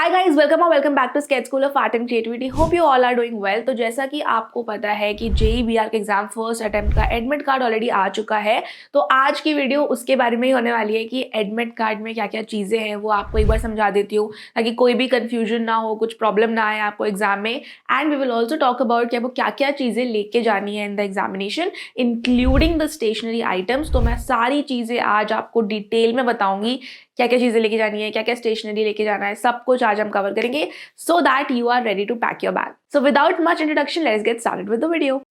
Hi guys, welcome back to sketch school of art and creativity. Hope you all are doing well. तो जैसा कि आपको पता है कि जेईई बीआर के एग्जाम फर्स्ट अटेम्प्ट का एडमिट कार्ड ऑलरेडी आ चुका है। तो आज की वीडियो उसके बारे में ही होने वाली है कि एडमिट कार्ड में क्या क्या चीज़ें हैं वो आपको एक बार समझा देती हूँ ताकि कोई भी कन्फ्यूजन ना हो, कुछ प्रॉब्लम ना आए आपको एग्जाम में। And we will also talk about कि आपको क्या क्या चीज़ें लेके जानी है in the examination, including the stationery items. तो मैं सारी चीज़ें आज आपको डिटेल में बताऊंगी, क्या क्या चीज़ें लेके जानी है, क्या क्या स्टेशनरी लेके जाना है, सब कुछ आज हम कवर करेंगे so that you are ready to pack your bag. So without much introduction, let's get started with the video.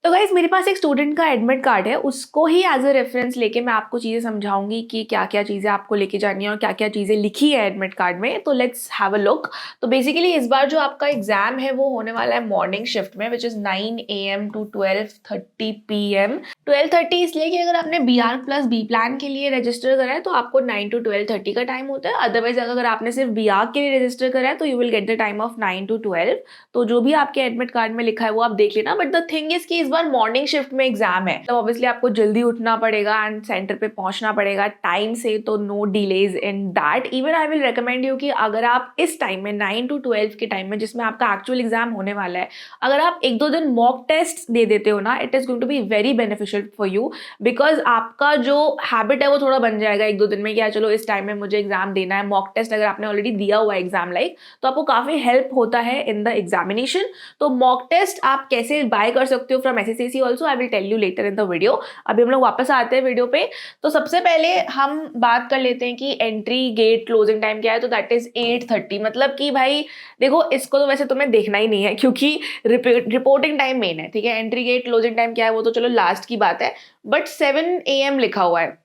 तो गाइज मेरे पास एक स्टूडेंट का एडमिट कार्ड है, उसको ही एज अ रेफरेंस लेके मैं आपको चीज़ें समझाऊंगी कि क्या क्या चीज़ें आपको लेके जानी है और क्या क्या चीज़ें लिखी है एडमिट कार्ड में। तो लेट्स हैव अ लुक। तो बेसिकली इस बार जो आपका एग्जाम है वो होने वाला है मॉर्निंग शिफ्ट में, which is 9 AM to 12:30 PM। 12:30 इसलिए कि अगर आपने BR प्लस बी प्लान के लिए रजिस्टर करा है तो आपको 9 to 12:30 का टाइम होता है। अदरवाइज अगर आपने सिर्फ BR के लिए रजिस्टर करा है तो you will get the time of 9 to 12। तो जो भी आपके एडमिट कार्ड में लिखा है वो आप देख लेना। बट द थिंग इज कि इस बार मॉर्निंग शिफ्ट में एग्जाम है, तो ऑब्वियसली आपको जल्दी उठना पड़ेगा एंड सेंटर पे पहुंचना पड़ेगा टाइम से। तो no delays in that. Even I will recommend you कि अगर आप इस टाइम में 9 to 12 के टाइम में जिसमें आपका एक्चुअल एग्जाम होने वाला है, अगर आप एक दो दिन मॉक टेस्ट दे देते हो ना, it is going to be very beneficial for you. Because आपका जो हैबिट है वो थोड़ा बन जाएगा एक दो दिन में, क्या चलो इस टाइम में मुझे एग्जाम देना है। मॉक टेस्ट अगर आपने ऑलरेडी दिया हुआ है एग्जाम लाइक, तो आपको काफी हेल्प होता है इन द एग्जामिनेशन। तो मॉक टेस्ट आप कैसे बाय कर सकते हो from SSAC also, I will tell you later in the video. अभी हम लोग वापस आते हैं वीडियो पे। तो सबसे पहले हम बात कर लेते हैं कि एंट्री गेट क्लोजिंग टाइम क्या है। तो दैट इज 8:30। मतलब कि भाई देखो, इसको तो वैसे तुम्हें देखना ही नहीं है क्योंकि रिपोर्टिंग टाइम मेन है, ठीक है। एंट्री गेट क्लोजिंग टाइम क्या है वो तो चलो लास्ट की बात है। बट 7 AM लिखा हुआ है।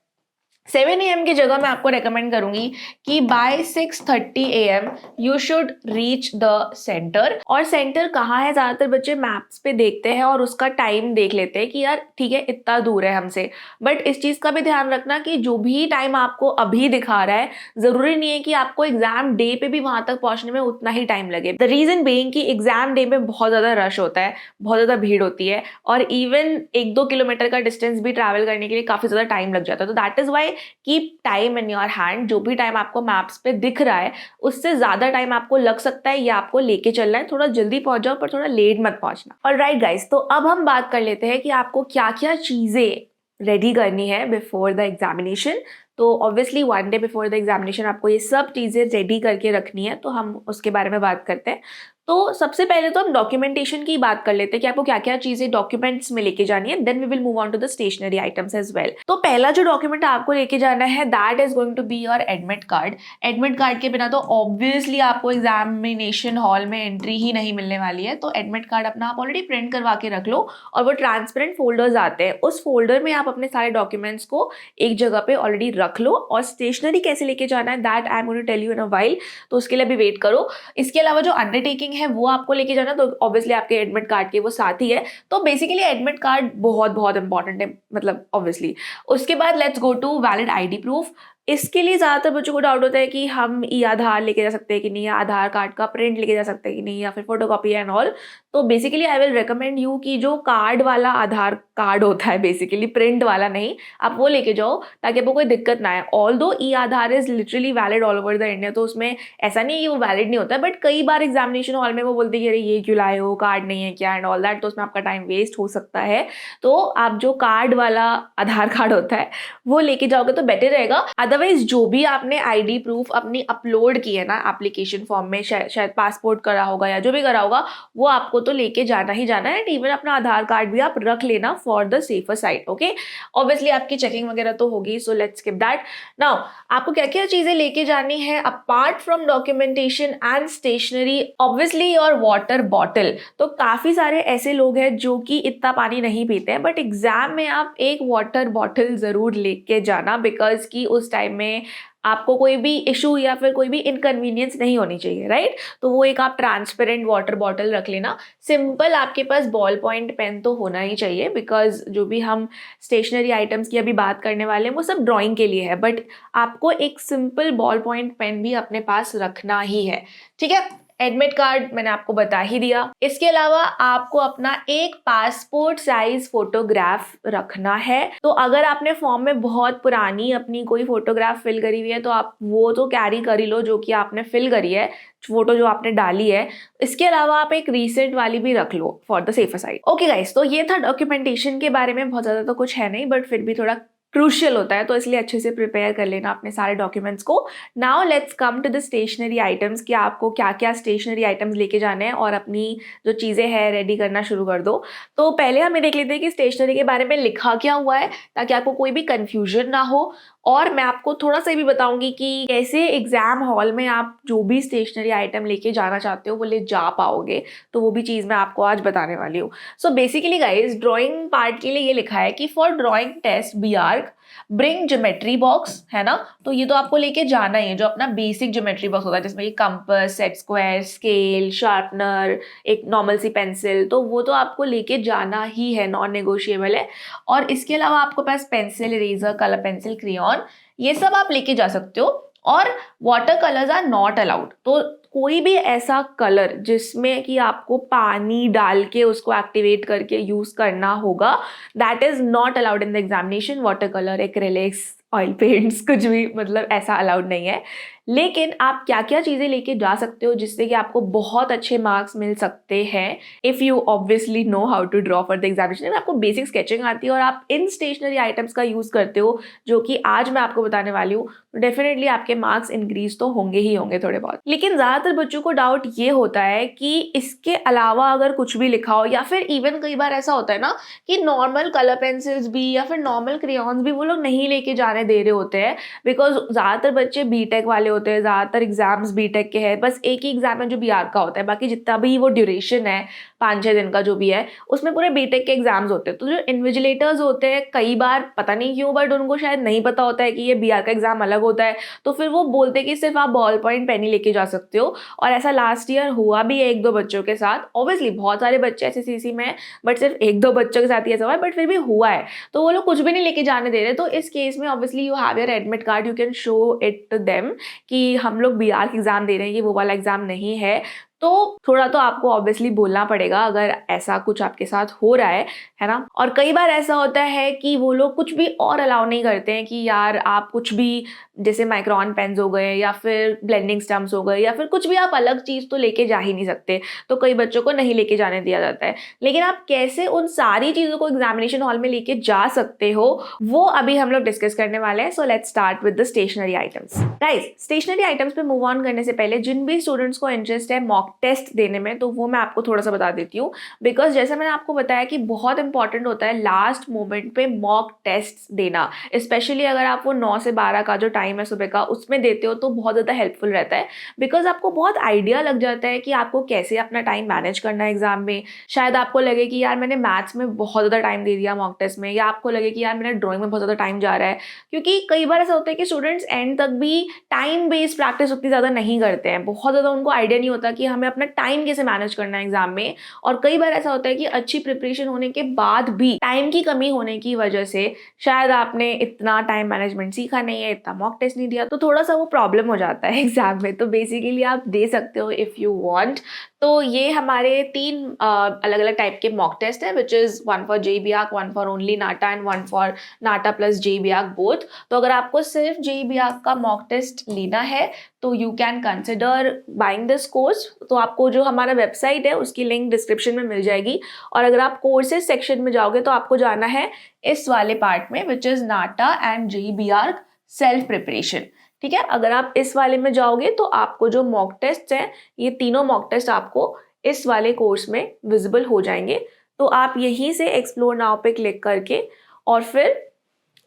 7 AM की जगह मैं आपको रेकमेंड करूंगी कि by 6:30 AM you should reach the centre. और सेंटर कहाँ है, ज्यादातर बच्चे मैप्स पे देखते हैं और उसका टाइम देख लेते हैं कि यार ठीक है इतना दूर है हमसे। बट इस चीज का भी ध्यान रखना कि जो भी टाइम आपको अभी दिखा रहा है, जरूरी नहीं है कि आपको एग्जाम डे पे भी वहां तक पहुंचने में उतना ही टाइम लगे। द रीजन बीइंग कि एग्जाम डे में बहुत ज्यादा रश होता है, बहुत ज्यादा भीड़ होती है और इवन 1-2 किलोमीटर का डिस्टेंस भी ट्रैवल करने के लिए काफी ज्यादा टाइम लग जाता है। तो that is why keep time in your hand. जो भी टाइम आपको मैप्स पे दिख रहा है उससे ज्यादा टाइम आपको लग सकता है, या आपको लेके चलना है। थोड़ा जल्दी पहुंच जाओ पर थोड़ा लेट मत पहुंचना। ऑलराइट गाइस, तो अब हम बात कर लेते हैं कि आपको क्या क्या चीजें रेडी करनी है बिफोर द एग्जामिनेशन। तो obviously 1 day before the examination आपको ये सब चीजें रेडी करके रखनी है, तो हम उसके बारे में बात करते हैं। तो सबसे पहले तो हम डॉक्यूमेंटेशन की बात कर लेते हैं कि आपको क्या क्या चीजें डॉक्यूमेंट्स में लेके जानी है। Then we will move on to the stationery items as well. तो पहला जो डॉक्यूमेंट आपको लेके जाना है that is going to be your admit card. Admit card के बिना तो ऑब्वियसली आपको एग्जामिनेशन हॉल में एंट्री ही नहीं मिलने वाली है। तो एडमिट कार्ड अपना आप ऑलरेडी प्रिंट करवा के रख लो, और वो ट्रांसपेरेंट फोल्डर्स आते हैं, उस फोल्डर में आप अपने सारे डॉक्यूमेंट्स को एक जगह पे ऑलरेडी रख लो। और स्टेशनरी कैसे लेके जाना है that I am going to tell you in a while, तो उसके लिए भी वेट करो। इसके अलावा जो अंडरटेकिंग है वो आपको लेके जाना, तो ऑब्वियसली आपके एडमिट कार्ड के वो साथ ही है। तो बेसिकली एडमिट कार्ड बहुत बहुत इंपॉर्टेंट है, मतलब ऑब्वियसली। उसके बाद let's go to valid ID proof. इसके लिए ज्यादातर बच्चों को डाउट होता है कि हम ई आधार लेके जा सकते हैं कि नहीं, या आधार कार्ड का प्रिंट लेके जा सकते हैं कि नहीं, या फिर फोटोकॉपी एंड ऑल। तो basically I will recommend you कि जो कार्ड वाला आधार कार्ड होता है, बेसिकली प्रिंट वाला नहीं, आप वो लेके जाओ ताकि आपको कोई दिक्कत ना आए। Although e Aadhaar is literally valid all over the India, तो उसमें ऐसा नहीं है कि वो वैलिड नहीं होता है। बट कई बार एग्जामिनेशन हॉल में वो बोलते हैं कि अरे ये क्यों लाए हो, कार्ड नहीं है क्या एंड ऑल दैट, तो उसमें आपका टाइम वेस्ट हो सकता है। तो आप जो कार्ड वाला आधार कार्ड होता है वो लेके जाओगे तो बेटर रहेगा। अदरवाइज जो भी आपने ID प्रूफ अपनी अपलोड की है ना एप्लीकेशन फॉर्म में, शायद पासपोर्ट करा होगा या जो भी करा होगा, वो आपको तो लेके जाना ही जाना है। एंड इवन अपना आधार कार्ड भी आप रख लेना for the safer side. Okay, obviously आपकी चेकिंग वगैरह तो होगी, so let's skip that. Now आपको क्या क्या चीजें लेके जानी है apart from documentation and stationery. Obviously your water bottle. तो काफी सारे ऐसे लोग हैं जो कि इतना पानी नहीं पीते हैं, बट एग्जाम में आप एक वाटर बॉटल जरूर लेके जाना, बिकॉज कि उस टाइम में आपको कोई भी इशू या फिर कोई भी इनकन्वीनियंस नहीं होनी चाहिए, राइट। तो वो एक आप ट्रांसपेरेंट वाटर बॉटल रख लेना। सिंपल आपके पास बॉल पॉइंट पेन तो होना ही चाहिए, बिकॉज जो भी हम स्टेशनरी आइटम्स की अभी बात करने वाले हैं वो सब ड्राइंग के लिए है, बट आपको एक सिंपल बॉल पॉइंट पेन भी अपने पास रखना ही है, ठीक है। एडमिट कार्ड मैंने आपको बता ही दिया। इसके अलावा आपको अपना एक पासपोर्ट साइज फोटोग्राफ रखना है। तो अगर आपने फॉर्म में बहुत पुरानी अपनी कोई फोटोग्राफ फिल करी हुई है तो आप वो तो कैरी कर ही लो जो कि आपने फिल करी है, फोटो जो आपने डाली है। इसके अलावा आप एक रीसेंट वाली भी रख लो for the safer side. Okay guys, तो ये था डॉक्यूमेंटेशन के बारे में। बहुत ज्यादा तो कुछ है नहीं, बट फिर भी थोड़ा क्रूशियल होता है, तो इसलिए अच्छे से प्रिपेयर कर लेना अपने सारे डॉक्यूमेंट्स को। Now let's come to the stationery items कि आपको क्या क्या स्टेशनरी आइटम्स लेके जाने हैं और अपनी जो चीज़ें हैं रेडी करना शुरू कर दो। तो पहले हमें देख लेते हैं कि स्टेशनरी के बारे में लिखा क्या हुआ है, ताकि आपको कोई भी कन्फ्यूजन ना हो। और मैं आपको थोड़ा सा भी बताऊंगी कि कैसे एग्जाम हॉल में आप जो भी स्टेशनरी आइटम लेके जाना चाहते हो वो ले जा पाओगे, तो वो भी चीज़ मैं आपको आज बताने वाली हूँ। So basically guys, drawing part के लिए ये लिखा है कि for drawing test BARC bring geometry box, है ना। तो ये तो आपको लेके जाना ही है, जो अपना बेसिक ज्योमेट्री बॉक्स होता है जिसमें compass, set square, scale, sharpener, एक नॉर्मल सी पेंसिल, तो वो तो आपको लेके जाना ही है, नॉन नेगोशिएबल है। और इसके अलावा आपको पास pencil, eraser, colour pencil, crayon, ये सब आप लेके जा सकते हो। और water colours are not allowed. तो कोई भी ऐसा कलर जिसमें कि आपको पानी डाल के उसको एक्टिवेट करके यूज करना होगा, that is not allowed in the examination. Water colour, acrylics, oil paints, कुछ भी मतलब ऐसा अलाउड नहीं है। लेकिन आप क्या क्या चीजें लेके जा सकते हो जिससे कि आपको बहुत अच्छे मार्क्स मिल सकते हैं, if you obviously know how to draw for the examination. आपको बेसिक स्केचिंग आती है और आप इन स्टेशनरी आइटम्स का यूज करते हो, जो कि आज मैं आपको बताने वाली हूँ, तो डेफिनेटली आपके मार्क्स इंक्रीज तो होंगे ही होंगे थोड़े बहुत। लेकिन ज्यादातर बच्चों को डाउट ये होता है कि इसके अलावा अगर कुछ भी लिखा हो, या फिर इवन कई बार ऐसा होता है ना कि नॉर्मल कलर पेंसिल्स भी या फिर नॉर्मल क्रेयॉन्स भी वो लोग नहीं लेके जाने दे रहे होते हैं, बिकॉज ज्यादातर बच्चे बीटेक वाले होते हैं, ज्यादातर एग्जाम्स बीटेक के हैं। बस एक ही एग्जाम है जो BARC का होता है, बाकी जितना भी वो ड्यूरेशन है 5-6 दिन का जो भी है, उसमें पूरे बीटेक के एग्जाम्स होते हैं। तो जो इन्विजिलेटर्स होते हैं, कई बार पता नहीं क्यों बट उनको शायद नहीं पता होता है कि ये BARC का एग्जाम अलग होता है, तो फिर वो बोलते हैं कि सिर्फ आप बॉल पॉइंट पेन ही लेके जा सकते हो। और ऐसा लास्ट ईयर हुआ भी है 1-2 बच्चों के साथ। ऑब्वियसली बहुत सारे बच्चे ऐसे CC में है, बट सिर्फ 1-2 बच्चों के साथ ही ऐसा हुआ है, बट फिर भी हुआ है। तो वो लोग कुछ भी नहीं लेके जाने दे रहे। तो इस केस में obviously you have your admit card, you can show it to them कि हम लोग BARC एग्जाम दे रहे हैं, ये वो वाला एग्जाम नहीं है। तो थोड़ा तो आपको ऑब्वियसली बोलना पड़ेगा अगर ऐसा कुछ आपके साथ हो रहा है ना। और कई बार ऐसा होता है कि वो लोग कुछ भी और अलाउ नहीं करते हैं कि यार आप कुछ भी, जैसे माइक्रॉन पेन्स हो गए या फिर ब्लेंडिंग स्टम्प्स हो गए या फिर कुछ भी आप अलग चीज तो लेके जा ही नहीं सकते, तो कई बच्चों को नहीं लेके जाने दिया जाता है। लेकिन आप कैसे उन सारी चीजों को एग्जामिनेशन हॉल में लेके जा सकते हो, वो अभी हम लोग डिस्कस करने वाले हैं। So let's start with the stationery items. Guys, stationery items पे मूव ऑन करने से पहले जिन भी स्टूडेंट्स को इंटरेस्ट है मॉक टेस्ट देने में, तो वो मैं आपको थोड़ा सा बता देती हूँ। बिकॉज जैसे मैंने आपको बताया कि बहुत इंपॉर्टेंट होता है लास्ट मोमेंट पे मॉक टेस्ट देना, स्पेशली अगर आप वो 9 से 12 का जो टाइम है सुबह का उसमें देते हो तो बहुत ज़्यादा हेल्पफुल रहता है। बिकॉज आपको बहुत आइडिया लग जाता है कि आपको कैसे अपना टाइम मैनेज करना है एग्जाम में। शायद आपको लगे कि यार मैंने मैथ्स में बहुत ज़्यादा टाइम दे दिया मॉक टेस्ट में, या आपको लगे कि यार मेरा ड्राइंग में बहुत ज़्यादा टाइम जा रहा है। क्योंकि कई बार ऐसा होता है कि स्टूडेंट्स एंड तक भी टाइम बेस्ड प्रैक्टिस उतनी ज़्यादा नहीं करते हैं, बहुत ज़्यादा उनको आइडिया नहीं होता कि हमें अपना टाइम कैसे मैनेज करना है एग्जाम में। और कई बार ऐसा होता है कि अच्छी प्रिपरेशन होने के बाद भी टाइम की कमी होने की वजह से शायद आपने इतना टाइम मैनेजमेंट सीखा नहीं है, इतना मॉक टेस्ट नहीं दिया, तो थोड़ा सा वो प्रॉब्लम हो जाता है एग्जाम में। तो बेसिकली आप दे सकते हो इफ यू वांट। तो ये हमारे 3 अलग अलग टाइप के मॉक टेस्ट है, which is 1 for JEE-BARC, 1 for only NATA and 1 for NATA plus JEE-BARC both. तो अगर आपको सिर्फ JEE-BARC का मॉक टेस्ट लेना है तो you can consider buying this course. तो आपको जो हमारा वेबसाइट है उसकी लिंक डिस्क्रिप्शन में मिल जाएगी। और अगर आप कोर्सेज सेक्शन में जाओगे तो आपको जाना है इस वाले पार्ट में, which is NATA and JEE-BARC self preparation. ठीक है, अगर आप इस वाले में जाओगे तो आपको जो मॉक टेस्ट हैं, ये तीनों मॉक टेस्ट आपको इस वाले कोर्स में विजिबल हो जाएंगे। तो आप यहीं से एक्सप्लोर नाउ पे क्लिक करके और फिर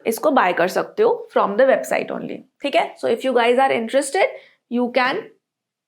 इसको बाय कर सकते हो फ्रॉम द वेबसाइट ओनली। ठीक है, so if you guys are interested you can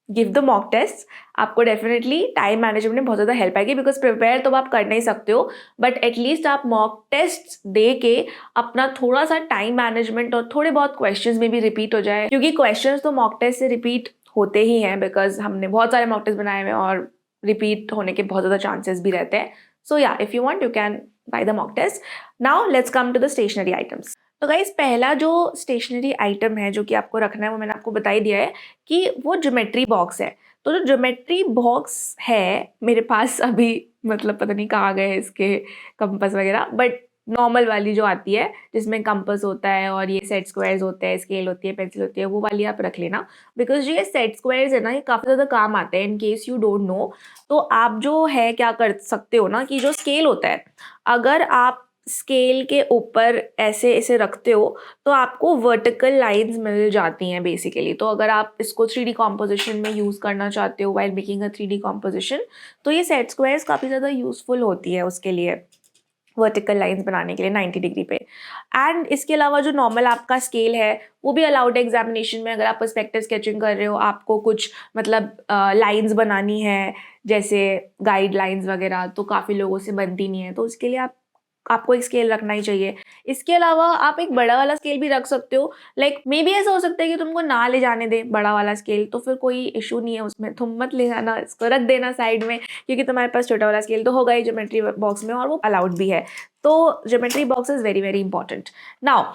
give the mock test. आपको डेफिनेटली टाइम मैनेजमेंट में बहुत ज़्यादा हेल्प आएगी, बिकॉज प्रिपेयर तो आप कर नहीं सकते हो, बट एटलीस्ट आप मॉक टेस्ट दे के अपना थोड़ा सा टाइम मैनेजमेंट और थोड़े बहुत क्वेश्चंस में भी रिपीट हो जाए। क्योंकि क्वेश्चंस तो मॉक टेस्ट से रिपीट होते ही हैं, बिकॉज हमने बहुत सारे मॉक टेस्ट बनाए हुए हैं और रिपीट होने के बहुत ज़्यादा चांसेस भी रहते हैं। So yeah, if you want you can buy the mock test. Now let's come to the stationery items. तो गाइस, पहला जो स्टेशनरी आइटम है जो कि आपको रखना है वो मैंने आपको बता ही दिया है कि वो ज्योमेट्री बॉक्स है। तो जो ज्योमेट्री बॉक्स है मेरे पास अभी, मतलब पता नहीं कहाँ गए इसके कंपास वगैरह, बट नॉर्मल वाली जो आती है जिसमें कंपास होता है और ये सेट स्क्वायर्स होते हैं, स्केल होती है, पेंसिल होती है, वो वाली आप रख लेना। बिकॉज ये सेट स्क्वायर्स है ना, ये काफ़ी ज़्यादा काम आते हैं in case you don't know. तो आप जो है क्या कर सकते हो ना, कि जो स्केल होता है, अगर आप स्केल के ऊपर ऐसे ऐसे रखते हो तो आपको वर्टिकल लाइंस मिल जाती हैं बेसिकली। तो अगर आप इसको 3D कॉम्पोजिशन में यूज़ करना चाहते हो while making a 3D composition, तो ये सेट स्क्वायर्स काफ़ी ज़्यादा यूज़फुल होती है उसके लिए, वर्टिकल लाइंस बनाने के लिए 90 डिग्री पे। एंड इसके अलावा जो नॉर्मल आपका स्केल है वो भी अलाउड है एग्जामिनेशन में। अगर आप पर्सपेक्टिव स्केचिंग कर रहे हो, आपको कुछ मतलब लाइंस बनानी है जैसे गाइड लाइंस वगैरह, तो काफ़ी लोगों से बनती नहीं है, तो उसके लिए आपको एक स्केल रखना ही चाहिए। इसके अलावा आप एक बड़ा वाला स्केल भी रख सकते हो। लाइक मे बी ऐसा हो सकता है कि तुमको ना ले जाने दे बड़ा वाला स्केल, तो फिर कोई इशू नहीं है उसमें, तुम मत ले जाना, इसको रख देना साइड में, क्योंकि तुम्हारे पास छोटा वाला स्केल तो होगा ही ज्योमेट्री बॉक्स में और वो अलाउड भी है। तो geometry box is very very important. Now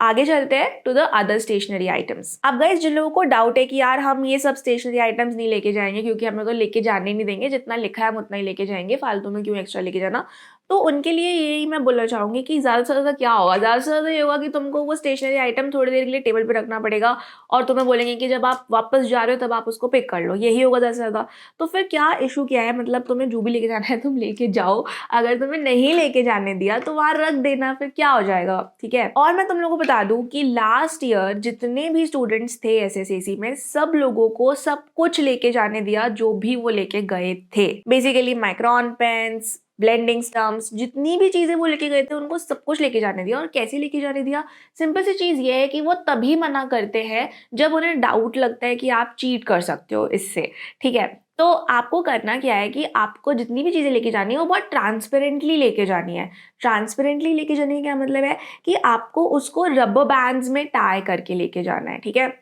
आगे चलते हैं to the other stationery items. अब गाइस जिन लोगों को डाउट है कि यार हम ये सब स्टेशनरी आइटम्स नहीं लेके जाएंगे क्योंकि हमें तो लेके जाने नहीं देंगे, जितना लिखा है हम उतना ही लेके जाएंगे, फालतू में क्यों एक्स्ट्रा लेके जाना, तो उनके लिए यही मैं बोलना चाहूंगी कि ज़्यादा से ज़्यादा क्या होगा, ज़्यादा से ज़्यादा ये होगा कि तुमको वो स्टेशनरी आइटम थोड़ी देर के लिए टेबल पे रखना पड़ेगा और तुम्हें बोलेंगे कि जब आप वापस जा रहे हो तब आप उसको पिक कर लो, यही होगा ज़्यादा से ज़्यादा। तो फिर क्या इशू क्या है, मतलब तुम्हें जो भी लेके जाना है तुम लेके जाओ, अगर तुम्हें नहीं लेके जाने दिया तो वहाँ रख देना, फिर क्या हो जाएगा, ठीक है। और मैं तुम लोगों को बता दूं कि लास्ट ईयर जितने भी स्टूडेंट्स थे एसएसएसी में, सब लोगों को सब कुछ लेके जाने दिया जो भी वो लेके गए थे। Basically micron pens, blending stumps, जितनी भी चीजें वो लेके गए थे उनको सब कुछ लेके जाने दिया। और कैसे लेके जाने दिया, सिंपल सी चीज ये है कि वो तभी मना करते हैं जब उन्हें डाउट लगता है कि आप चीट कर सकते हो इससे, ठीक है। तो आपको करना क्या है कि आपको जितनी भी चीजें लेके जानी है वो बहुत ट्रांसपेरेंटली लेके जानी है। ट्रांसपेरेंटली लेके जाने का क्या मतलब है कि आपको उसको रबर बैंड्स में टाई करके लेके जाना है, ठीक है।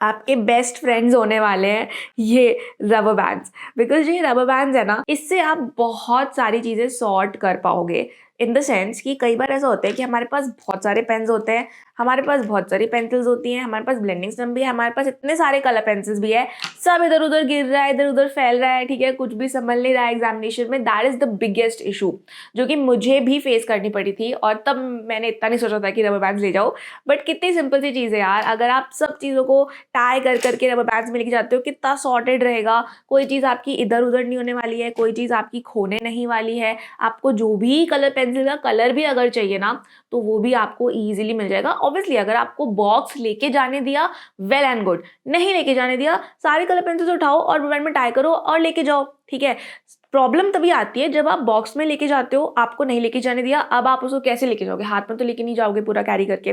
आपके बेस्ट फ्रेंड्स होने वाले हैं ये रबर बैंड्स, बिकॉज ये रबर बैंड्स है ना, इससे आप बहुत सारी चीजें सॉर्ट कर पाओगे। इन द सेंस कि कई बार ऐसा होता है कि हमारे पास बहुत सारे पेन्स होते हैं, हमारे पास बहुत सारी पेंसिल्स होती हैं, हमारे पास ब्लेंडिंग स्टम्प भी है, हमारे पास इतने सारे कलर पेंसिल्स भी है, सब इधर उधर गिर रहा है, इधर उधर फैल रहा है, ठीक है, कुछ भी संभल नहीं रहा है एग्जामिनेशन में। That is the biggest issue जो कि मुझे भी फेस करनी पड़ी थी, और तब मैंने इतना नहीं सोचा था कि रबर बैंड्स ले जाओ। बट कितनी सिंपल सी चीज़ है यार, अगर आप सब चीज़ों को टाई कर करके रबर बैंड्स में लेके जाते हो, कितना सॉर्टेड रहेगा, कोई चीज़ आपकी इधर उधर नहीं होने वाली है, कोई चीज़ आपकी खोने नहीं वाली है। आपको जो भी कलर पेंसिल का कलर भी अगर चाहिए ना, तो वो भी आपको इजीली मिल जाएगा। ऑब्वियसली अगर आपको बॉक्स लेके जाने दिया, वेल एंड गुड, नहीं लेके जाने दिया, सारे कलर पेंसिल्स उठाओ और रबर बैंड में टाई करो और लेके जाओ, ठीक है। प्रॉब्लम तभी आती है जब आप बॉक्स में लेके जाते हो, आपको नहीं लेके जाने दिया, अब आप उसको कैसे लेके जाओगे, हाथ में तो लेके नहीं जाओगे पूरा कैरी करके।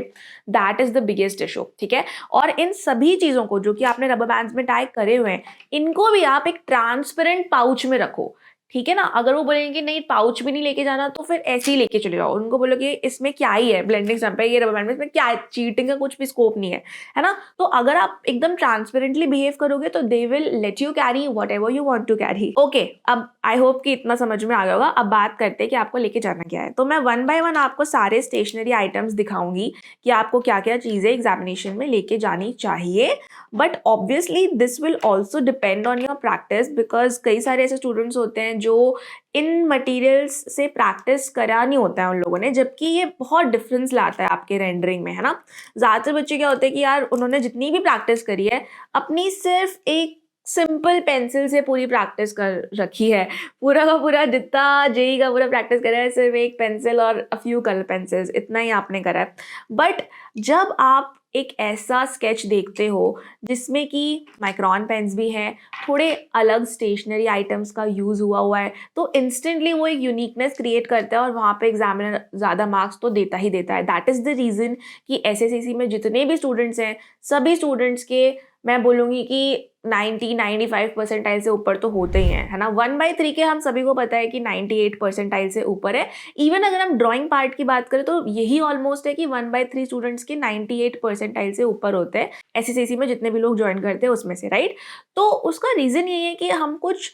That is the biggest issue, ठीक है। और इन सभी चीजों को जो कि आपने रबर बैंड्स में टाई करे हुए हैं, इनको भी आप एक ट्रांसपेरेंट पाउच में रखो, ठीक है ना। अगर वो बोलेंगे कि नहीं पाउच भी नहीं लेके जाना, तो फिर ऐसे ही लेके चले जाओ। उनको बोलो कि इसमें क्या ही है, ब्लेंडिंग स्टम्प है, ये रबर बैंड में, इसमें क्या है, चीटिंग का कुछ भी स्कोप नहीं है ना। तो अगर आप एकदम ट्रांसपेरेंटली बिहेव करोगे तो they will let you carry whatever you want to carry. Okay, अब आई होप कि इतना समझ में आ गया होगा। अब बात करते हैं कि आपको लेके जाना क्या है। तो मैं 1 बाय 1 आपको सारे स्टेशनरी आइटम्स दिखाऊंगी कि आपको क्या क्या चीजें एग्जामिनेशन में लेके जानी चाहिए। But obviously this will also depend on your practice, because कई सारे ऐसे स्टूडेंट्स होते हैं जो इन मटेरियल्स से प्रैक्टिस करानी होता है उन लोगों ने, जबकि ये बहुत डिफरेंस लाता है आपके रेंडरिंग में, है ना। ज़्यादातर बच्चे क्या होते हैं कि यार उन्होंने जितनी भी प्रैक्टिस करी है अपनी सिर्फ एक सिंपल पेंसिल से पूरी प्रैक्टिस कर रखी है, पूरा का पूरा जितना जेई का पूरा प्रैक्टिस करा है सिर्फ एक पेंसिल और अ फ्यू कलर पेंसिल्स, इतना ही आपने करा है। बट जब आप एक ऐसा स्केच देखते हो जिसमें कि माइक्रोन पेन्स भी हैं, थोड़े अलग स्टेशनरी आइटम्स का यूज़ हुआ है, तो इंस्टेंटली वो एक यूनिकनेस क्रिएट करता है और वहाँ पे एग्जामिनर ज़्यादा मार्क्स तो देता ही देता है। दैट इज़ द रीज़न कि एसएससीसी में जितने भी स्टूडेंट्स हैं, सभी स्टूडेंट्स के मैं बोलूँगी कि 90-95 परसेंटाइल से ऊपर तो होते ही हैं, है ना। 1/3 के हम सभी को पता है कि 98 परसेंटाइल से ऊपर है। इवन अगर हम ड्राइंग पार्ट की बात करें तो यही ऑलमोस्ट है कि 1/3 स्टूडेंट्स के 98 परसेंटाइल से ऊपर होते हैं एसएससीसी में, जितने भी लोग ज्वाइन करते हैं उसमें से, राइट। तो उसका रीज़न यही है कि हम कुछ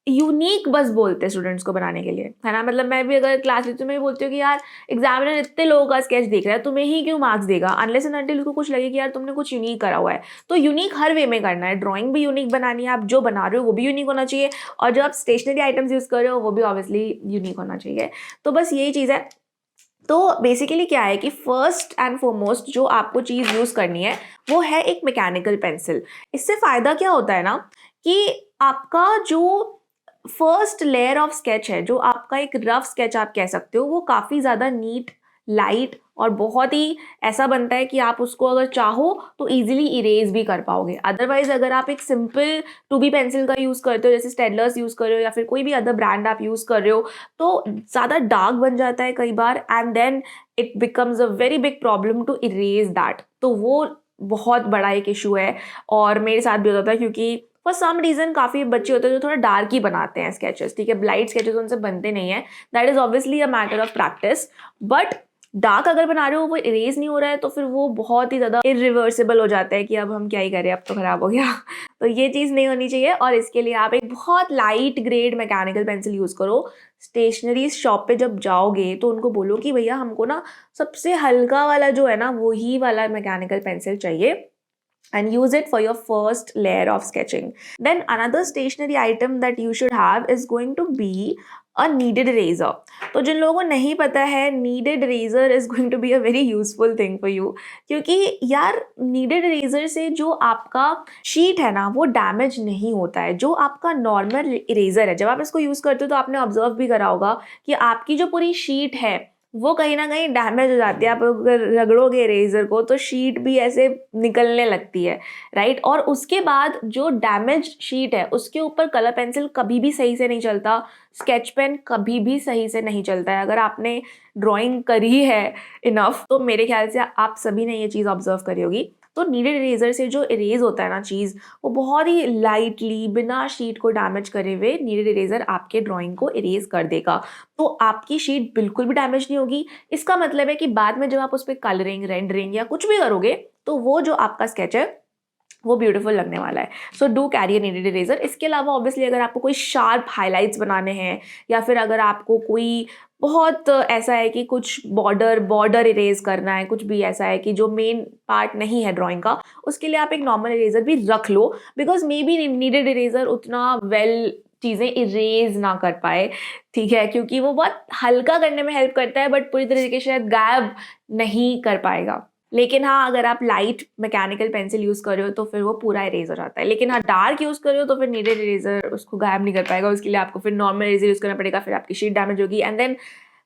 यूनिक बस बोलते हैं स्टूडेंट्स को बनाने के लिए, है ना। मतलब मैं भी अगर क्लास लेती हूँ, मैं भी बोलती हूँ कि यार एग्जामिनर इतने लोगों का स्केच देख रहा है, तुम्हें ही क्यों मार्क्स देगा, अनलेस एंड अनटिल उसको कुछ लगे कि यार तुमने कुछ यूनिक करा हुआ है। तो यूनिक हर वे में करना है, ड्राइंग भी यूनिक बनानी है, आप जो बना रहे हो वो भी यूनिक होना चाहिए, और जो आप स्टेशनरी आइटम्स यूज़ कर रहे हो वो भी ऑब्वियसली यूनिक होना चाहिए। तो बस यही चीज़ है। तो बेसिकली क्या है कि फर्स्ट एंड फॉरमोस्ट जो आपको चीज़ यूज़ करनी है वो है एक मैकेनिकल पेंसिल। इससे फ़ायदा क्या होता है ना कि आपका जो फर्स्ट लेयर ऑफ स्केच है, जो आपका एक रफ स्केच आप कह सकते हो, वो काफ़ी ज़्यादा नीट, लाइट और बहुत ही ऐसा बनता है कि आप उसको अगर चाहो तो इजीली इरेज भी कर पाओगे। अदरवाइज अगर आप एक सिंपल 2B पेंसिल का यूज़ करते हो, जैसे स्टेडलर्स यूज़ कर रहे हो या फिर कोई भी अदर ब्रांड आप यूज़ कर रहे हो, तो ज़्यादा डार्क बन जाता है कई बार, and then it becomes a very big problem to erase that. तो वो बहुत बड़ा एक इशू है, और मेरे साथ भी होता था, क्योंकि फॉर सम रीज़न काफ़ी बच्चे होते हैं जो थोड़ा डार्क ही बनाते हैं स्केचेस, ठीक है, ब्लाइट स्केचेस उनसे बनते नहीं है। That is obviously a matter of practice, but dark अगर बना रहे हो वो इरेज नहीं हो रहा है तो फिर वो बहुत ही ज़्यादा इरिवर्सिबल हो जाता है कि अब हम क्या ही करें, अब तो ख़राब हो गया। तो ये चीज़ नहीं होनी चाहिए, और इसके लिए आप एक बहुत light grade mechanical pencil use करो। स्टेशनरी शॉप पे जब जाओगे तो उनको बोलो कि भैया हमको ना सबसे हल्का वाला जो है ना वही वाला मैकेनिकल पेंसिल चाहिए, and use it for your first layer of sketching. Then another stationery item that you should have is going to be a kneaded eraser. तो जिन लोगों को नहीं पता है, kneaded eraser is going to be a very useful thing for you, क्योंकि यार kneaded eraser से जो आपका शीट है ना वो डैमेज नहीं होता है। जो आपका नॉर्मल इरेजर है, जब आप इसको यूज़ करते हो तो आपने ऑब्जर्व भी करा होगा कि आपकी जो पूरी शीट है वो कहीं ना कहीं डैमेज हो जाती है। आप अगर रगड़ोगे इरेजर को तो शीट भी ऐसे निकलने लगती है, राइट। और उसके बाद जो डैमेज शीट है उसके ऊपर कलर पेंसिल कभी भी सही से नहीं चलता, स्केच पेन कभी भी सही से नहीं चलता है। अगर आपने ड्राइंग करी है इनफ तो मेरे ख्याल से आप सभी ने ये चीज़ ऑब्जर्व करी होगी। तो नीडेड इरेजर से जो इरेज होता है ना चीज़, वो बहुत ही लाइटली बिना शीट को डैमेज करे हुए नीडेड इरेजर आपके ड्राइंग को इरेज कर देगा। तो आपकी शीट बिल्कुल भी डैमेज नहीं होगी। इसका मतलब है कि बाद में जब आप उस पर कलरिंग, रेंडरिंग या कुछ भी करोगे तो वो जो आपका स्केच है वो ब्यूटीफुल लगने वाला है। So do carry a needed eraser. इसके अलावा ऑब्वियसली अगर आपको कोई शार्प हाइलाइट्स बनाने हैं, या फिर अगर आपको कोई बहुत ऐसा है कि कुछ बॉर्डर इरेज करना है, कुछ भी ऐसा है कि जो मेन पार्ट नहीं है ड्राइंग का, उसके लिए आप एक नॉर्मल इरेजर भी रख लो, because may be needed eraser उतना वेल चीज़ें इरेज ना कर पाए, ठीक है, क्योंकि वो बहुत हल्का करने में हेल्प करता है बट पूरी तरीके से शायद गायब नहीं कर पाएगा। लेकिन हाँ, अगर आप लाइट मैकेनिकल पेंसिल यूज़ कर रहे हो तो फिर वो पूरा इरेज हो जाता है। लेकिन हाँ, डार्क यूज़ कर रहे हो तो फिर नीडेड इरेजर उसको गायब नहीं कर पाएगा। उसके लिए आपको फिर नॉर्मल इरेजर यूज़ करना पड़ेगा, फिर आपकी शीट डैमेज होगी, एंड देन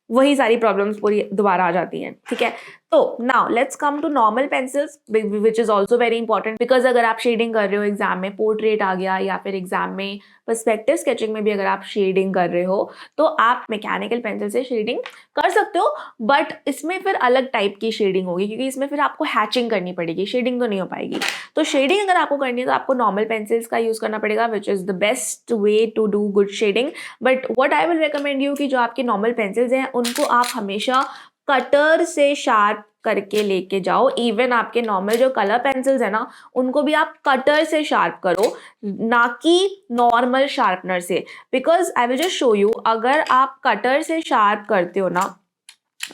वही सारी प्रॉब्लम्स पूरी दोबारा आ जाती हैं, ठीक है। तो now let's come to normal pencils, which is also very important, because अगर आप शेडिंग कर रहे हो एग्जाम में, पोर्ट्रेट आ गया, या फिर एग्जाम में पर्सपेक्टिव स्केचिंग में भी अगर आप शेडिंग कर रहे हो तो आप मैकेनिकल पेंसिल से शेडिंग कर सकते हो, बट इसमें फिर अलग टाइप की शेडिंग होगी, क्योंकि इसमें फिर आपको हैचिंग करनी पड़ेगी, शेडिंग तो नहीं हो पाएगी। तो शेडिंग अगर आपको करनी है तो आपको नॉर्मल पेंसिल्स का यूज़ करना पड़ेगा, which is the best way to do good shading. But what I will recommend you कि जो आपके नॉर्मल पेंसिल्स हैं उनको आप हमेशा कटर से शार्प करके लेके जाओ। इवन आपके नॉर्मल जो कलर पेंसिल्स है ना उनको भी आप कटर से शार्प करो, ना कि नॉर्मल शार्पनर से, because I will just show you, अगर आप कटर से शार्प करते हो ना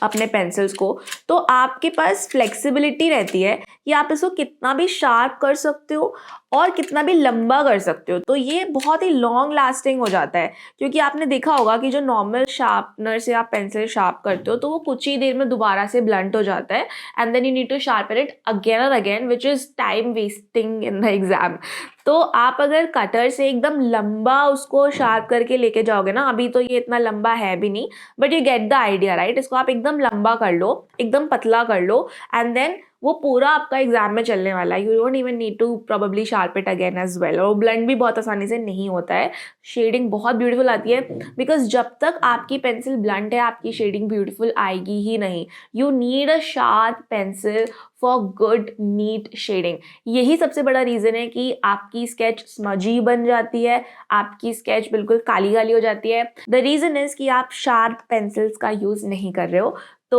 अपने पेंसिल्स को तो आपके पास फ्लेक्सिबिलिटी रहती है कि आप इसको कितना भी शार्प कर सकते हो और कितना भी लंबा कर सकते हो। तो ये बहुत ही लॉन्ग लास्टिंग हो जाता है, क्योंकि आपने देखा होगा कि जो नॉर्मल शार्पनर से आप पेंसिल शार्प करते हो तो वो कुछ ही देर में दोबारा से ब्लंट हो जाता है, and then you need to sharpen it again और again, which is time wasting in the exam. तो आप अगर कटर से एकदम लंबा उसको शार्प करके लेके जाओगे ना, अभी तो ये इतना लंबा है भी नहीं, but you get the idea, right. इसको आप एकदम लंबा कर लो, एकदम पतला कर लो, एंड देन वो पूरा आपका एग्जाम में चलने वाला है। You don't even need to probably sharp it again as well. और ब्लेंड भी बहुत आसानी से नहीं होता है, शेडिंग बहुत ब्यूटीफुल आती है, बिकॉज जब तक आपकी पेंसिल ब्लंट है आपकी शेडिंग ब्यूटीफुल आएगी ही नहीं। You need a sharp pencil for good neat shading. यही सबसे बड़ा रीज़न है कि आपकी स्केच स्मजी बन जाती है, आपकी स्केच बिल्कुल काली काली हो जाती है। द रीज़न इज़ कि आप शार्प पेंसिल्स का यूज़ नहीं कर रहे हो। तो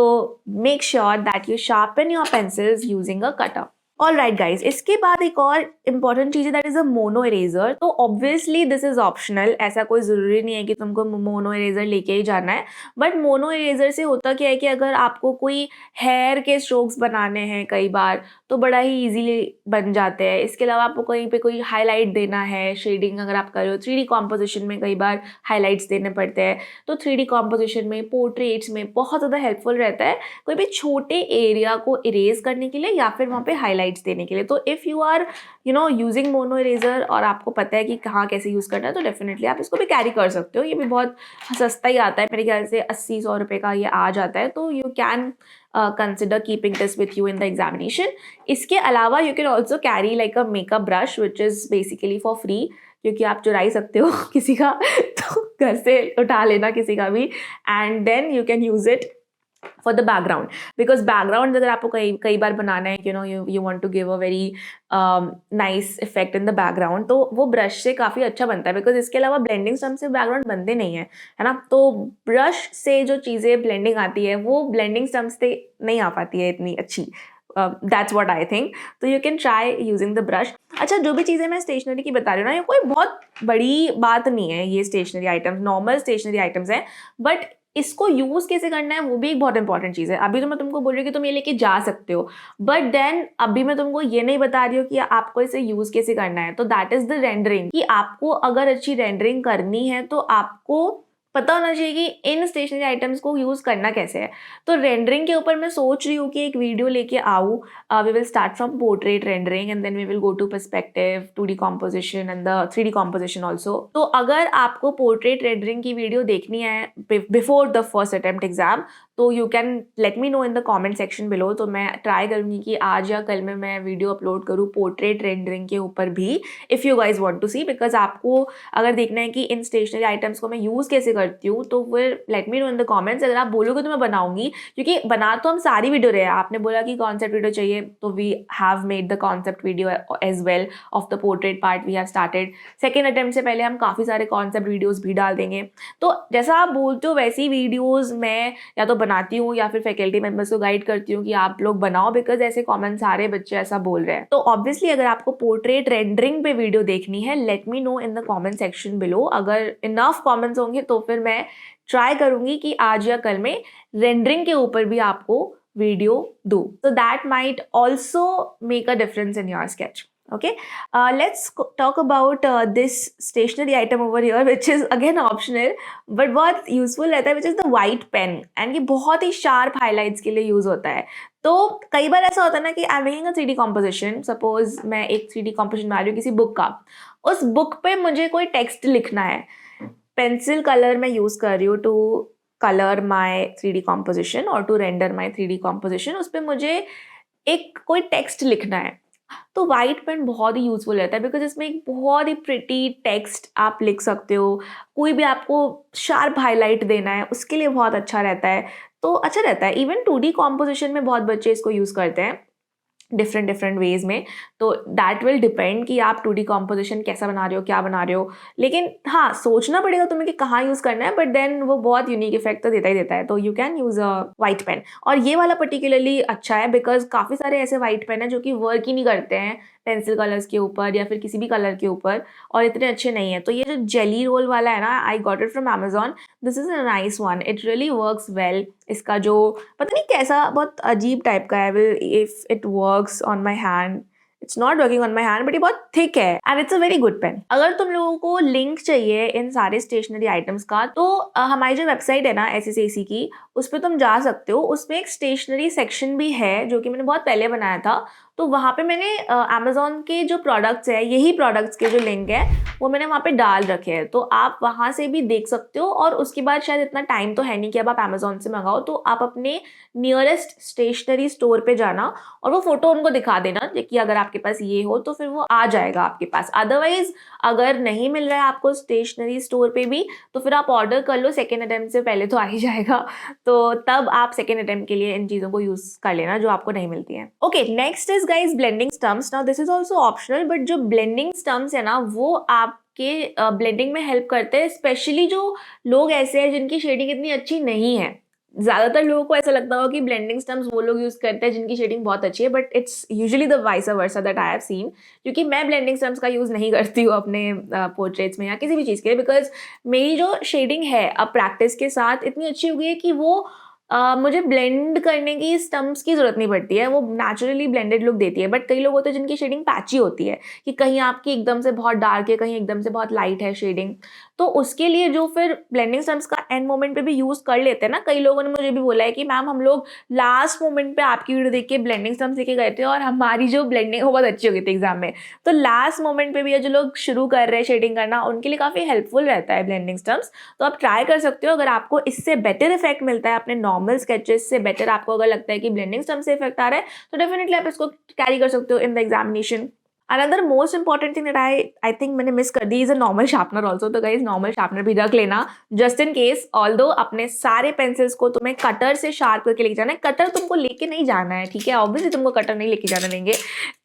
make sure that you sharpen your pencils using a cutter. All right guys, इसके बाद एक और इम्पॉर्टेंट चीज है, that is a mono eraser. तो ऑब्वियसली दिस इज ऑप्शनल, ऐसा कोई जरूरी नहीं है कि तुमको मोनो इरेजर लेके ही जाना है। बट मोनो इरेजर से होता क्या है कि अगर आपको कोई हेयर के स्ट्रोक्स बनाने हैं कई बार, तो बड़ा ही इजीली बन जाते हैं। इसके अलावा आपको कहीं पे कोई हाईलाइट देना है, शेडिंग अगर आप कर रहे हो, 3D कॉम्पोजिशन में कई बार हाईलाइट्स देने पड़ते हैं, तो 3D कॉम्पोजिशन में, पोर्ट्रेट्स में बहुत ज़्यादा हेल्पफुल रहता है कोई भी छोटे एरिया को इरेज करने के लिए या फिर वहाँ पे हाईलाइट्स देने के लिए। तो if you are using mono eraser और आपको पता है कि कहाँ कैसे यूज़ करना है, तो डेफिनेटली आप इसको भी कैरी कर सकते हो। ये भी बहुत सस्ता ही आता है, मेरे ख्याल से 80-100 रुपये का ये आ जाता है। तो you can consider keeping this with you in the examination. इसके अलावा you can also carry like a makeup brush which is basically for free, क्योंकि आप चुरा ही सकते हो किसी का, तो घर से उठा लेना किसी का भी, and then you can use it for the background. Because background अगर आपको कई बार बनाना है, you want to give a very nice effect in the background, तो वो ब्रश से काफ़ी अच्छा बनता है। बिकॉज इसके अलावा ब्लेंडिंग स्टम्प से बैकग्राउंड बनते नहीं है ना। तो ब्रश से जो चीज़ें ब्लेंडिंग आती है वो ब्लेंडिंग स्टम्प से नहीं आ पाती है इतनी अच्छी। That's what I think. तो you can try using the brush. अच्छा, जो भी चीज़ें मैं स्टेशनरी की बता रही हूँ ना, ये कोई बहुत बड़ी बात नहीं है, ये stationery items normal stationery items हैं, बट इसको यूज़ कैसे करना है वो भी एक बहुत इंपॉर्टेंट चीज़ है। अभी तो मैं तुमको बोल रही हूँ कि तुम ये लेके जा सकते हो, बट देन अभी मैं तुमको ये नहीं बता रही हूँ कि आपको इसे यूज़ कैसे करना है। तो दैट इज़ द रेंडरिंग, कि आपको अगर अच्छी रेंडरिंग करनी है तो आपको पता होना चाहिए कि इन स्टेशनरी आइटम्स को यूज़ करना कैसे है। तो रेंडरिंग के ऊपर मैं सोच रही हूँ कि एक वीडियो लेके आऊँ। We will start from portrait rendering and then we will go to perspective, 2D composition and the 3D composition also. तो अगर आपको पोर्ट्रेट रेंडरिंग की वीडियो देखनी है before the first attempt exam, तो you can let me know in the comment section below. तो मैं try करूँगी कि आज या कल में मैं वीडियो अपलोड करूँ पोर्ट्रेट रेंडरिंग के ऊपर भी, if you guys want to see. Because आपको अगर देखना है कि इन स्टेशनरी आइटम्स को मैं यूज़ कैसे करती हूँ, तो फिर late me know in the comments. अगर आप बोलोगे तो मैं बनाऊंगी, क्योंकि बना तो हम सारी वीडियो रहे हैं। आपने बोला कि कॉन्सेप्ट वीडियो चाहिए, तो we have made the concept video as well of the portrait part we have started. Second attempt से पहले हम काफ़ी सारे कॉन्सेप्ट वीडियोज़ भी डाल देंगे। तो जैसा आप बोलते हो वैसी वीडियोज़ मैं या तो बनाती हूँ या फिर फैकल्टी मेंबर्स को गाइड करती हूँ कि आप लोग बनाओ, बिकॉज ऐसे कॉमन सारे बच्चे ऐसा बोल रहे हैं। तो ऑब्वियसली अगर आपको पोर्ट्रेट रेंडरिंग पे वीडियो देखनी है, late me know in the comment section below. अगर इनफ कमेंट्स होंगे तो फिर मैं ट्राई करूंगी कि आज या कल में रेंडरिंग के ऊपर भी आपको वीडियो दूं। So that might also make a difference in your sketch. Okay, let's talk about this stationery item over here, which is again optional but बहुत यूजफुल रहता है, which is the white pen, and ये बहुत ही sharp highlights के लिए use होता है। तो कई बार ऐसा होता है ना कि I am making a 3D composition, suppose मैं एक 3D कॉम्पोजिशन बना रही हूँ किसी बुक का, उस बुक पे मुझे कोई टेक्स्ट लिखना है, पेंसिल कलर मैं यूज कर रही हूँ to colour my 3D composition और to render my 3D composition, उस पर मुझे एक कोई टेक्स्ट लिखना है, तो वाइट पेन बहुत ही यूजफुल रहता है। बिकॉज इसमें एक बहुत ही प्रिटी टेक्स्ट आप लिख सकते हो, कोई भी आपको शार्प हाईलाइट देना है उसके लिए बहुत अच्छा रहता है। तो अच्छा रहता है, इवन 2D कॉम्पोजिशन में बहुत बच्चे इसको यूज़ करते हैं डिफरेंट वेज में। तो दैट विल डिपेंड कि आप 2D कॉम्पोजिशन कैसा बना रहे हो, क्या बना रहे हो। लेकिन हाँ, सोचना पड़ेगा तुम्हें कि कहाँ यूज़ करना है, बट देन वो बहुत यूनिक इफेक्ट तो देता ही देता है। तो you can use a white pen. और ये वाला पर्टिकुलरली अच्छा है बिकॉज काफ़ी सारे ऐसे वाइट पेन है जो कि वर्क ही नहीं करते हैं पेंसिल कलर्स के ऊपर या फिर किसी भी कलर के ऊपर, और इतने अच्छे नहीं है। तो ये जो जेली रोल वाला है ना, I got it from Amazon, this is a nice one, it really works well. इसका जो पता नहीं कैसा बहुत अजीब टाइप का है, will if it works on my hand, it's not working on my hand, but ये बहुत थिक है and it's a very good pen. अगर तुम लोगों को लिंक चाहिए इन सारे स्टेशनरी आइटम्स का, तो हमारी जो वेबसाइट है ना SSAC की, उस पर तुम जा सकते हो। उसमें एक स्टेशनरी सेक्शन भी है जो कि मैंने बहुत पहले बनाया था। तो वहाँ पे मैंने अमेजोन के जो प्रोडक्ट्स है, यही प्रोडक्ट्स के जो लिंक है वो मैंने वहाँ पे डाल रखे हैं, तो आप वहाँ से भी देख सकते हो। और उसके बाद शायद इतना टाइम तो है नहीं कि अब आप अमेजोन से मंगाओ, तो आप अपने नियरेस्ट स्टेशनरी स्टोर पे जाना और वो फोटो उनको दिखा देना कि अगर आपके पास ये हो तो फिर वो आ जाएगा आपके पास। अदरवाइज अगर नहीं मिल रहा है आपको स्टेशनरी स्टोर पे भी, तो फिर आप ऑर्डर कर लो, सेकेंड अटेम्प्ट से पहले तो आ ही जाएगा। तो तब आप सेकेंड अटेम्प्ट के लिए इन चीज़ों को यूज कर लेना जो आपको नहीं मिलती हैं। Okay, next is guys blending stumps. Now this is also optional, but जो ब्लेंडिंग स्टम्प्स है ना, वो आपके ब्लेंडिंग में हेल्प करते हैं, स्पेशली जो लोग ऐसे हैं जिनकी शेडिंग इतनी अच्छी नहीं है। ज़्यादातर लोगों को ऐसा लगता होगा कि ब्लेंडिंग स्टम्प्स वो लोग यूज़ करते हैं जिनकी शेडिंग बहुत अच्छी है, but it's usually the vice versa that I have seen, क्योंकि मैं ब्लेंडिंग स्टम्प्स का यूज़ नहीं करती हूँ अपने पोर्ट्रेट्स में या किसी भी चीज़ के लिए, बिकॉज मेरी जो शेडिंग है अब प्रैक्टिस के साथ इतनी अच्छी हो गई है कि वो मुझे ब्लेंड करने की स्टम्प्स की ज़रूरत नहीं पड़ती है, वो नेचुरली ब्लेंडेड लुक देती है। बट कई लोग होते हैं जिनकी शेडिंग पैची होती है, कि कहीं आपकी एकदम से बहुत डार्क है, कहीं एकदम से बहुत लाइट है शेडिंग, तो उसके लिए जो फिर ब्लेंडिंग स्टम्प्स का एंड मोमेंट पे भी यूज़ कर लेते हैं ना। कई लोगों ने मुझे भी बोला है कि मैम हम लोग लास्ट मोमेंट पे आपकी वीडियो देख के ब्लेंडिंग स्टम्प्स लेके गए थे और हमारी जो ब्लेंडिंग वो बहुत अच्छी हो गई थी एग्जाम में। तो लास्ट मोमेंट पे भी जो लोग शुरू कर रहे हैं शेडिंग करना, उनके लिए काफ़ी हेल्पफुल रहता है ब्लेंडिंग स्टम्प्स। तो आप ट्राई कर सकते हो, अगर आपको इससे बेटर इफेक्ट मिलता है अपने नॉर्मल स्केचेस से बेटर, आपको अगर लगता है कि ब्लेंडिंग स्टम्प से इफेक्ट आ रहा है, तो डेफिनेटली आप इसको कैरी कर सकते हो in the examination. Another most important thing that I think मैंने मिस कर दी is a normal sharpener also. तो गाइज नॉर्मल शार्पनर भी रख लेना जस्ट इन केस। ऑल्दो अपने सारे पेंसिल्स को तुम्हें कटर से शार्प करके लेके जाना है। कटर तुमको लेके नहीं जाना है, ठीक है, ऑब्वियसली तुमको कटर नहीं लेके जाना देंगे,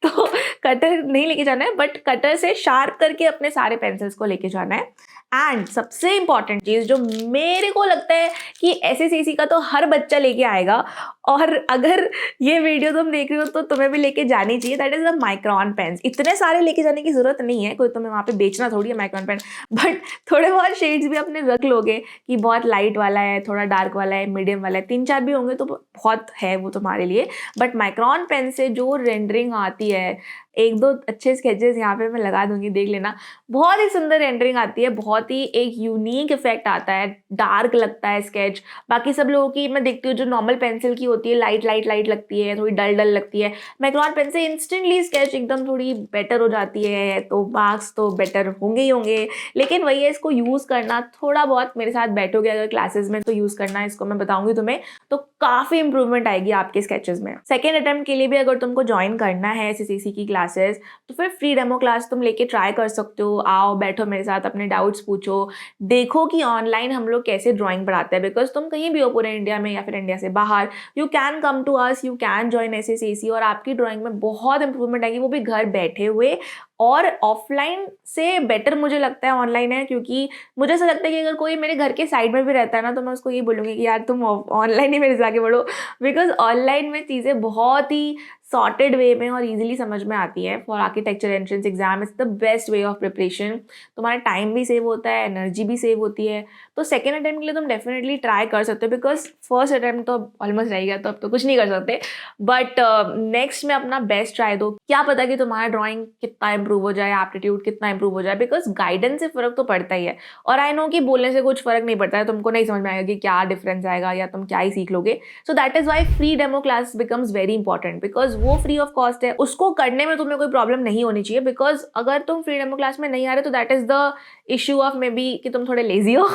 तो कटर नहीं लेके जाना है, बट कटर से शार्प करके अपने सारे पेंसिल्स को लेके जाना है। एंड सबसे इंपॉर्टेंट चीज़ जो मेरे को लगता है कि एसएससी का तो हर बच्चा लेके आएगा, और अगर ये वीडियो तुम देख रहे हो तो तुम्हें भी लेके जानी चाहिए, that is the micron pens. इतने सारे लेके जाने की जरूरत नहीं है, कोई तुम्हें वहाँ पे बेचना थोड़ी है माइक्रॉन पेन, बट थोड़े बहुत शेड्स भी अपने रख लोगे कि बहुत लाइट वाला है, थोड़ा डार्क वाला है, मीडियम वाला है, 3-4 भी होंगे तो बहुत है वो तुम्हारे लिए। बट माइक्रॉन पेन से जो रेंडरिंग आती है, 1-2 अच्छे स्केचेस यहाँ पे मैं लगा दूंगी, देख लेना, बहुत ही सुंदर रेंडरिंग आती है, बहुत ही एक यूनिक इफेक्ट आता है, डार्क लगता है स्केच। बाकी सब लोगों की मैं देखती हूँ जो नॉर्मल पेंसिल की होती है लाइट लाइट लाइट लगती है, थोड़ी डल डल लगती है, माइक्रॉन पेन से इंस्टेंटली स्केच एकदम थोड़ी बेटर हो जाती है। तो मार्क्स तो बेटर होंगे ही होंगे, लेकिन वही है, इसको यूज़ करना थोड़ा बहुत, मेरे साथ बैठोगे अगर क्लासेस में तो यूज़ करना इसको, मैं बताऊंगी तुम्हें, तो काफ़ी इंप्रूवमेंट आएगी आपके स्केचेस में। सेकेंड अटेम्प्ट के लिए भी अगर तुमको ज्वाइन करना है एसएससी की क्लासेस, तो फिर फ्री डेमो क्लास तुम लेके ट्राई कर सकते हो। आओ बैठो मेरे साथ, अपने डाउट्स पूछो, देखो कि ऑनलाइन हम लोग कैसे ड्राइंग पढ़ाते हैं, बिकॉज तुम कहीं भी हो पूरे इंडिया में या फिर इंडिया से बाहर, you can come to us, you can join SSC, और आपकी ड्राइंग में बहुत इंप्रूवमेंट आएगी, वो भी घर बैठे हुए। और ऑफलाइन से बेटर मुझे लगता है ऑनलाइन है, क्योंकि मुझे ऐसा लगता है कि अगर कोई मेरे घर के साइड में भी रहता है ना, तो मैं उसको ये बोलूँगी कि यार तुम ऑनलाइन ही मेरे से आगे बढ़ो, बिकॉज ऑनलाइन में चीज़ें बहुत ही सॉर्टेड वे में और इजीली समझ में आती है। For architecture entrance exam it's the best way of preparation. तुम्हारा टाइम भी सेव होता है, एनर्जी भी सेव होती है। तो सेकेंड अटेम्प्ट के लिए तुम डेफिनेटली ट्राई कर सकते हो, बिकॉज फर्स्ट अटेम्प्ट तो ऑलमोस्ट रह गया, तो अब तो कुछ नहीं कर सकते, बट नेक्स्ट में अपना बेस्ट ट्राई दो। क्या पता कि तुम्हारा ड्राइंग कितना इंप्रूव हो जाए, एप्टीट्यूड कितना इंप्रूव हो जाए, बिकॉज गाइडेंस से फर्क तो पड़ता ही है। और आई नो कि बोलने से कुछ फर्क नहीं पड़ता है, तुमको नहीं समझ में आएगा कि क्या डिफरेंस आएगा या तुम क्या ही सीख लोगे। So that is why free demo class becomes very important, because वो फ्री ऑफ कॉस्ट है, उसको करने में तुम्हें कोई प्रॉब्लम नहीं होनी चाहिए। बिकॉज अगर तुम फ्री डेमो क्लास में नहीं आ रहे तो that is the issue of may be कि तुम थोड़े लेजी हो।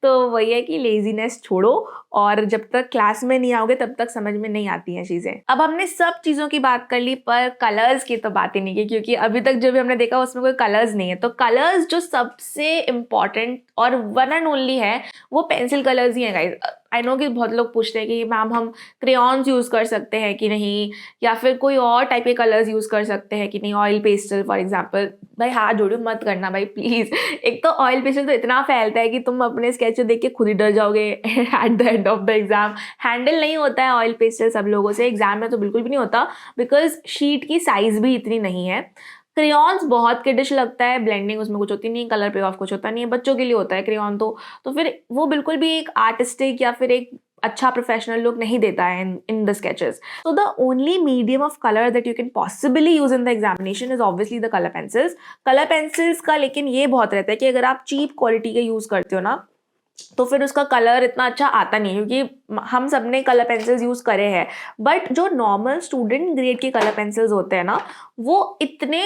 तो वही है कि लेजीनेस छोड़ो, और जब तक क्लास में नहीं आओगे तब तक समझ में नहीं आती हैं चीज़ें। अब हमने सब चीज़ों की बात कर ली, पर कलर्स की तो बात ही नहीं की, क्योंकि अभी तक जो भी हमने देखा उसमें कोई कलर्स नहीं है। तो कलर्स जो सबसे इम्पॉर्टेंट और वन एंड ओनली है, वो पेंसिल कलर्स ही हैं गाइस। आई नो कि बहुत लोग पूछते हैं कि मैम हम क्रेयॉन्स यूज़ कर सकते हैं कि नहीं, या फिर कोई और टाइप के कलर्स यूज़ कर सकते हैं कि नहीं, ऑयल पेस्टल फॉर एग्जाम्पल। भाई हाथ जोड़ो, मत करना भाई प्लीज़। एक तो ऑयल पेस्टल तो इतना फैलता है कि तुम अपने स्केच देख के खुद ही डर जाओगे at the end of the exam. Handle नहीं होता है ऑयल पेस्टल सब लोगों से, एग्जाम में तो बिल्कुल भी नहीं होता, बिकॉज शीट की साइज़ भी इतनी नहीं है। क्रेयॉन्स बहुत किडिश लगता है, ब्लेंडिंग उसमें कुछ होती नहीं, कलर पे ऑफ कुछ होता नहीं है, बच्चों के लिए होता है क्रेयॉन, तो फिर वो बिल्कुल भी एक आर्टिस्टिक या फिर एक अच्छा प्रोफेशनल लुक नहीं देता है in the sketches. So the only medium of colour that you can possibly use in the examination is obviously the colour pencils. Colour pencils का लेकिन ये बहुत रहता है कि अगर आप चीप क्वालिटी के यूज करते हो ना, तो फिर उसका कलर इतना अच्छा आता नहीं है, क्योंकि हम सब ने कलर पेंसिल्स यूज़ करे हैं। बट जो नॉर्मल स्टूडेंट ग्रेड के कलर पेंसिल्स होते हैं ना, वो इतने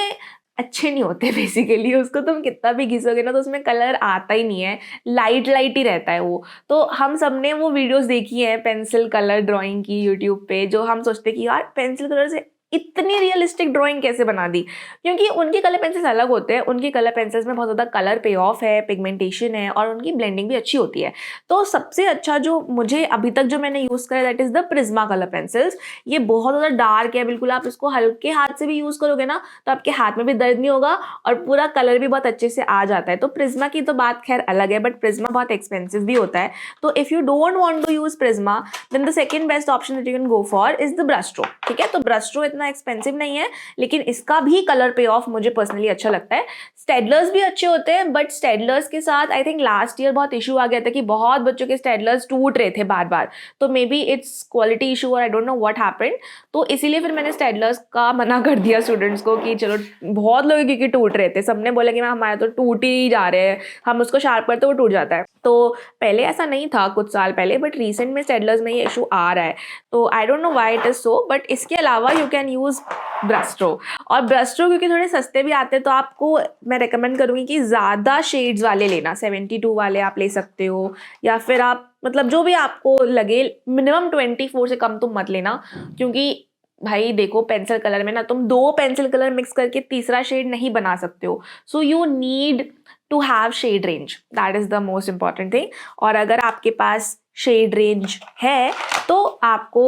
अच्छे नहीं होते बेसिकली। उसको तुम कितना भी घिसोगे ना तो उसमें कलर आता ही नहीं है, लाइट लाइट ही रहता है वो। तो हम सब ने वो वीडियोस देखी हैं पेंसिल कलर ड्राइंग की यूट्यूब पे, जो हम सोचते कि यार पेंसिल कलर से इतनी रियलिस्टिक ड्राइंग कैसे बना दी, क्योंकि उनके कलर पेंसिल्स अलग होते हैं, उनके कलर पेंसिल्स में बहुत ज़्यादा कलर पे ऑफ है, पिगमेंटेशन है और उनकी ब्लेंडिंग भी अच्छी होती है। तो सबसे अच्छा जो मुझे अभी तक जो मैंने यूज़ करा that is the Prisma colour pencils. ये बहुत ज़्यादा डार्क है, बिल्कुल आप इसको हल्के हाथ से भी यूज़ करोगे ना तो आपके हाथ में भी दर्द नहीं होगा और पूरा कलर भी बहुत अच्छे से आ जाता है। तो प्रिज्मा की तो बात खैर अलग है, बट प्रिज्मा बहुत एक्सपेंसिव भी होता है। तो if you don't want to use Prisma then the second best option that you can go for is the brush stroke. ठीक है, तो ब्रश स्ट्रोक इतना एक्सपेंसिव नहीं है, लेकिन इसका भी कलर पे ऑफ मुझे पर्सनली अच्छा लगता है। स्टेडलर्स भी अच्छे होते हैं, बट स्टेडलर्स के साथ आई थिंक लास्ट ईयर बहुत इशू आ गया था कि बहुत बच्चों के स्टेडलर्स टूट रहे थे बार बार, तो may be it's quality issue और I don't know what happened. तो इसीलिए फिर मैंने स्टेडलर्स का मना कर दिया स्टूडेंट्स को कि चलो, बहुत लोग क्योंकि टूट रहे थे, सबने बोला कि मैम हमारे तो टूट ही जा रहे हैं, हम उसको शार्प करते वो टूट जाता है। तो पहले ऐसा नहीं था कुछ साल पहले, बट रिसेंट में स्टेडलर्स में ये इशू आ रहा है। तो आई don't know why it is so, but इसके अलावा you can use brush stroke. और ब्रश स्ट्रोक क्योंकि थोड़े सस्ते भी आते हैं, तो आपको मैं रेकमेंड करूँगी कि ज़्यादा शेड्स वाले लेना, 72 वाले आप ले सकते हो, या फिर आप मतलब जो भी आपको लगे, मिनिमम 24 से कम तुम मत लेना, क्योंकि भाई देखो पेंसिल कलर में ना तुम 2 पेंसिल कलर मिक्स करके तीसरा शेड नहीं बना सकते हो। So you need to have shade range, that is the most important thing. और अगर आपके पास शेड रेंज है तो आपको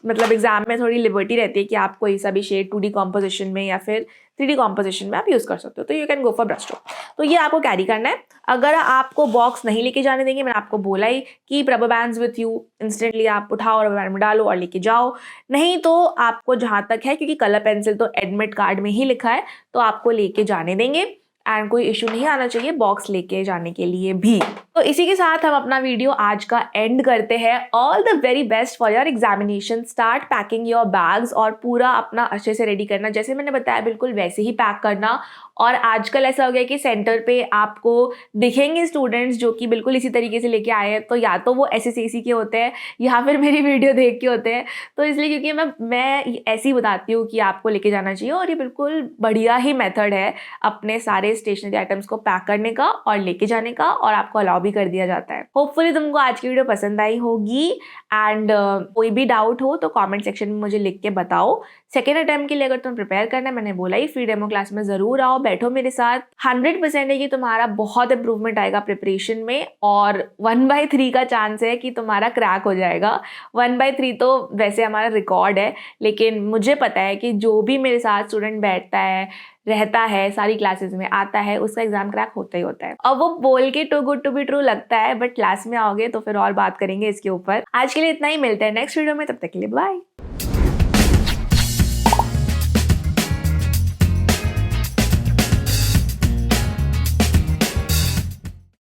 मतलब एग्जाम में थोड़ी लिबर्टी रहती है कि आप कोई सा भी शेड 2D कॉम्पोजिशन में या फिर 3D कॉम्पोजिशन में आप यूज़ कर सकते हो, तो you can go for brush stroke. तो ये आपको कैरी करना है। अगर आपको बॉक्स नहीं लेके जाने देंगे, मैंने आपको बोला ही कि rubber bands with you, instantly आप उठाओ, रबर बैंड में डालो और लेके जाओ। नहीं तो आपको जहाँ तक है, क्योंकि कलर पेंसिल तो एडमिट कार्ड में ही लिखा है, तो आपको लेके जाने देंगे एंड कोई इशू नहीं आना चाहिए बॉक्स लेके जाने के लिए भी। तो इसी के साथ हम अपना वीडियो आज का एंड करते हैं। All the very best for your examination. Start packing your bags और पूरा अपना अच्छे से रेडी करना, जैसे मैंने बताया बिल्कुल वैसे ही पैक करना। और आजकल ऐसा हो गया कि सेंटर पे आपको दिखेंगे स्टूडेंट्स जो कि बिल्कुल इसी तरीके से लेके आए हैं, तो या तो वो SSAC के होते हैं या फिर मेरी वीडियो देख के होते हैं। तो इसलिए क्योंकि मैं ऐसे ही बताती हूँ कि आपको लेके जाना चाहिए, और ये बिल्कुल बढ़िया ही मेथड है अपने सारे स्टेशनरी आइटम्स को पैक करने का और लेके जाने का, और आपको अलाउ भी कर दिया जाता है। होपफुली तुमको आज की वीडियो पसंद आई होगी, एंड कोई भी डाउट हो तो कमेंट सेक्शन में मुझे लिख के बताओ। सेकेंड अटेम्प्ट के लिए अगर तुम प्रिपेयर करना है, मैंने बोला ही फ्री डेमो क्लास में जरूर आओ, बैठो मेरे साथ। 100% है कि तुम्हारा बहुत इंप्रूवमेंट आएगा प्रिपरेशन में, और 1/3 का चांस है कि तुम्हारा क्रैक हो जाएगा। 1/3 तो वैसे हमारा रिकॉर्ड है, लेकिन मुझे पता है कि जो भी मेरे साथ स्टूडेंट बैठता है, रहता है, सारी क्लासेस में आता है, उसका एग्जाम क्रैक होता ही होता है। और वो बोल के too good to be true लगता है, बट क्लास में आओगे तो फिर और बात करेंगे इसके ऊपर। आज के लिए इतना ही, मिलते हैं नेक्स्ट वीडियो में, तब तक के लिए बाय।